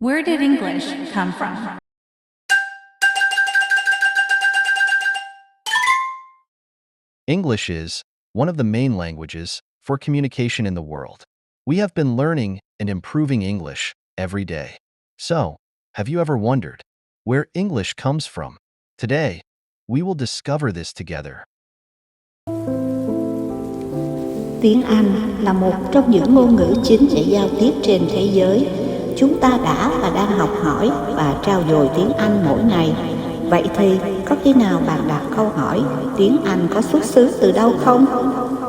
Where did English come from? English is one of the main languages for communication in the world. We have been learning and improving English every day. So, have you ever wondered where English comes from? Today, we will discover this together. Tiếng Anh là một trong những ngôn ngữ chính để giao tiếp trên thế giới. Chúng ta đã và đang học hỏi và trau dồi tiếng Anh mỗi ngày. Vậy thì, có khi nào bạn đặt câu hỏi tiếng Anh có xuất xứ từ đâu không?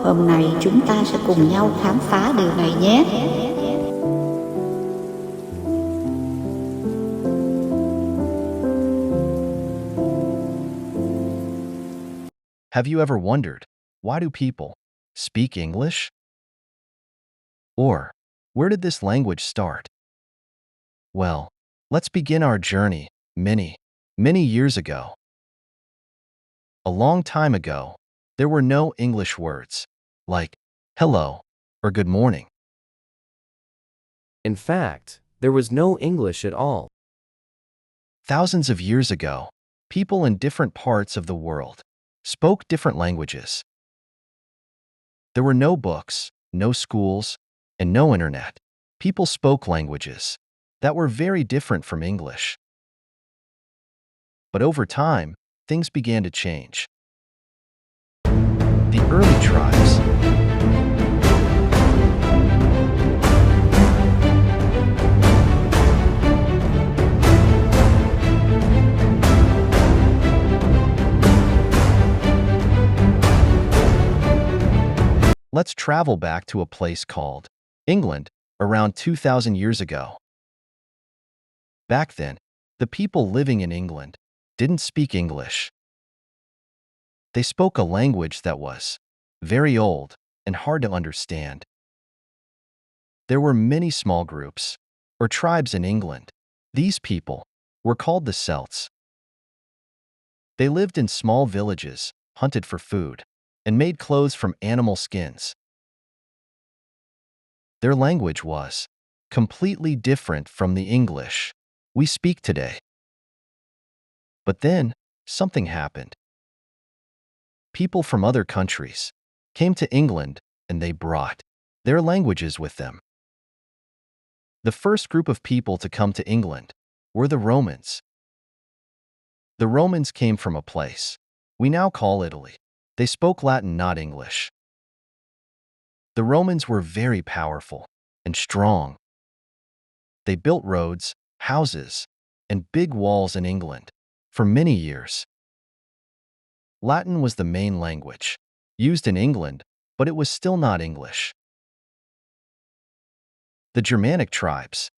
Hôm nay chúng ta sẽ cùng nhau khám phá điều này nhé. Have you ever wondered, why do people speak English? Or, where did this language start? Well, let's begin our journey many years ago. A long time ago, there were no English words, like hello or good morning. In fact, there was no English at all. Thousands of years ago, people in different parts of the world spoke different languages. There were no books, no schools, and no internet. People spoke languages that were very different from English. But over time, things began to change. The early tribes Let's travel back to a place called England around 2,000 years ago. Back then, the people living in England didn't speak English. They spoke a language that was very old and hard to understand. There were many small groups or tribes in England. These people were called the Celts. They lived in small villages, hunted for food, and made clothes from animal skins. Their language was completely different from the English we speak today. But then, something happened. People from other countries came to England and they brought their languages with them. The first group of people to come to England were the Romans. The Romans came from a place we now call Italy. They spoke Latin, not English. The Romans were very powerful and strong. They built roads, houses, and big walls in England for many years. Latin was the main language used in England, but it was still not English. The Germanic tribes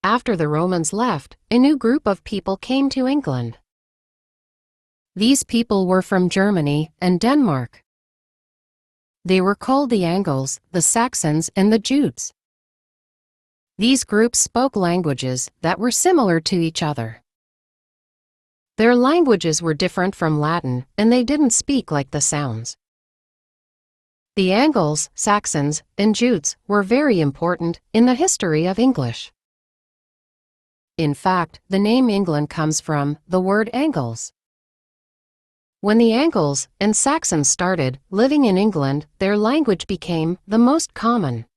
After the Romans left, a new group of people came to England. These people were from Germany and Denmark. They were called the Angles, the Saxons, and the Jutes. These groups spoke languages that were similar to each other. Their languages were different from Latin, and they didn't speak like the sounds. The Angles, Saxons, and Jutes were very important in the history of English. In fact, the name England comes from the word Angles. When the Angles and Saxons started living in England, their language became the most common.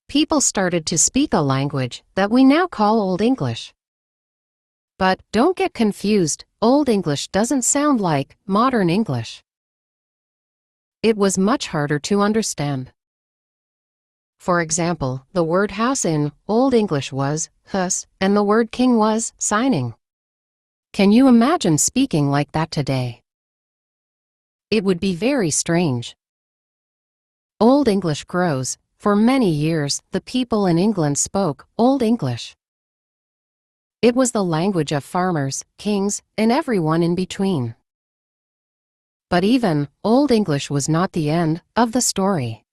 People started to speak a language that we now call Old English. But don't get confused, Old English doesn't sound like modern English. It was much harder to understand. For example, the word house in Old English was hus, and the word king was signing. Can you imagine speaking like that today? It would be very strange. Old English grows. For many years, the people in England spoke Old English. It was the language of farmers, kings, and everyone in between. But even Old English was not the end of the story.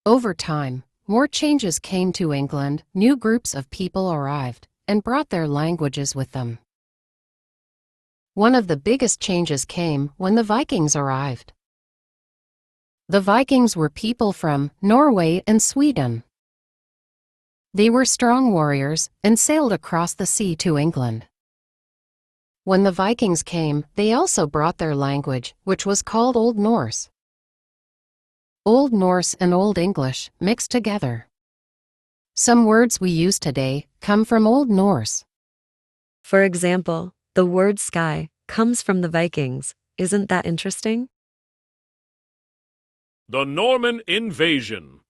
Over time, more changes came to England. New groups of people arrived and brought their languages with them. One of the biggest changes came when the Vikings arrived. The Vikings were people from Norway and Sweden. They were strong warriors and sailed across the sea to England. When the Vikings came, they also brought their language, which was called Old Norse. Old Norse and Old English mixed together. Some words we use today come from Old Norse. For example, the word sky comes from the Vikings. Isn't that interesting? The Norman Invasion.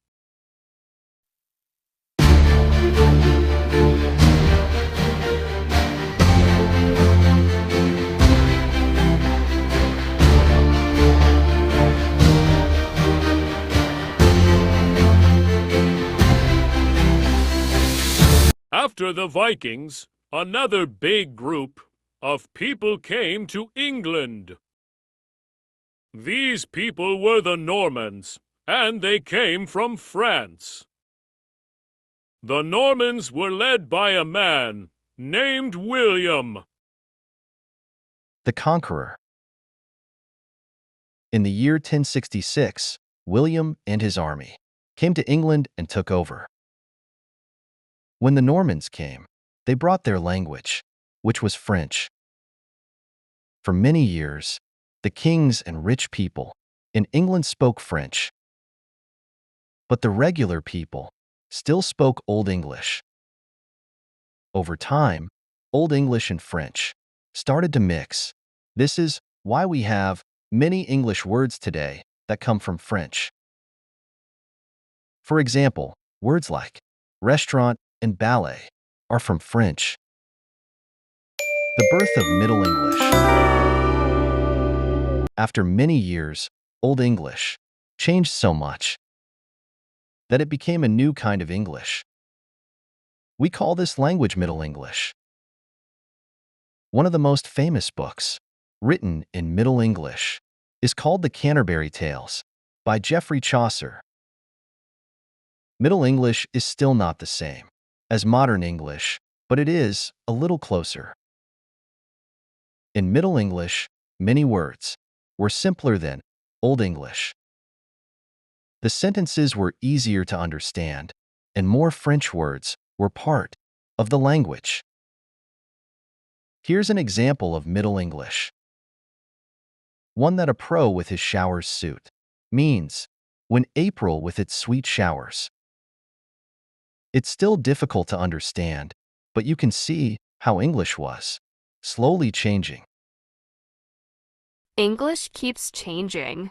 After the Vikings, another big group of people came to England. These people were the Normans, and they came from France. The Normans were led by a man named William the Conqueror. In the year 1066, William and his army came to England and took over. When the Normans came, they brought their language, which was French. For many years, the kings and rich people in England spoke French. But the regular people still spoke Old English. Over time, Old English and French started to mix. This is why we have many English words today that come from French. For example, words like restaurant and ballet are from French. The birth of Middle English. After many years, Old English changed so much that it became a new kind of English. We call this language Middle English. One of the most famous books written in Middle English is called The Canterbury Tales by Geoffrey Chaucer. Middle English is still not the same as modern English, but it is a little closer. In Middle English, many words were simpler than Old English. The sentences were easier to understand, and more French words were part of the language. Here's an example of Middle English. One that a pro with his showers suit means when April with its sweet showers. It's still difficult to understand, but you can see how English was slowly changing. English keeps changing.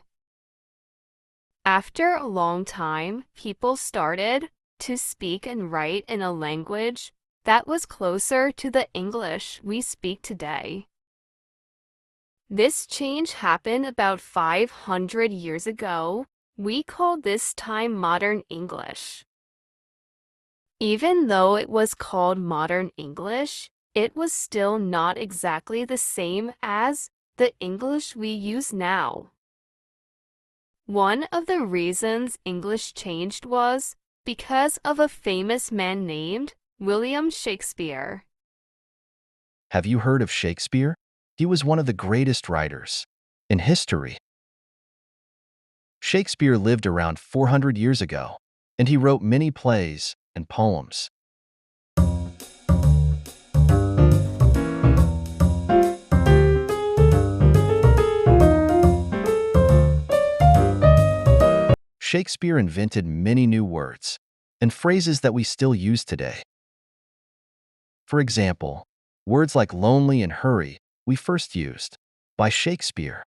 After a long time, people started to speak and write in a language that was closer to the English we speak today. This change happened about 500 years ago. We call this time Modern English. Even though it was called Modern English, it was still not exactly the same as the English we use now. One of the reasons English changed was because of a famous man named William Shakespeare. Have you heard of Shakespeare? He was one of the greatest writers in history. Shakespeare lived around 400 years ago, and he wrote many plays and poems. Shakespeare invented many new words and phrases that we still use today. For example, words like lonely and hurry we first used by Shakespeare.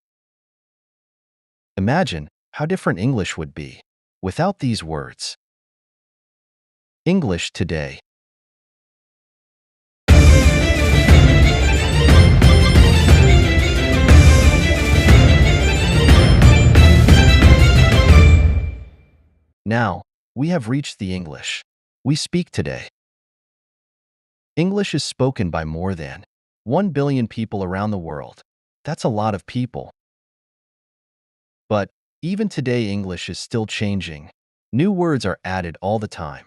Imagine how different English would be without these words. English today. Now, we have reached the English we speak today. English is spoken by more than 1 billion people around the world. That's a lot of people. Even today, English is still changing. New words are added all the time,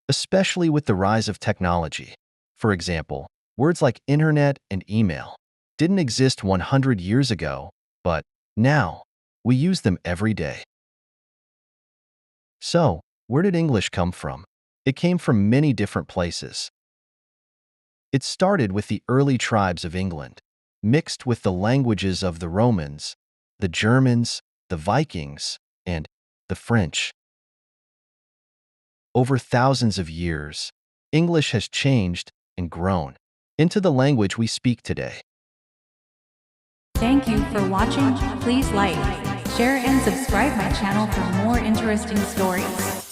especially with the rise of technology. For example, words like internet and email didn't exist 100 years ago, but now we use them every day. So, where did English come from? It came from many different places. It started with the early tribes of England, mixed with the languages of the Romans, the Germans, the Vikings, and the French. Over thousands of years, English has changed and grown into the language we speak today. Thank you for watching. Please like, share and subscribe my channel for more interesting stories.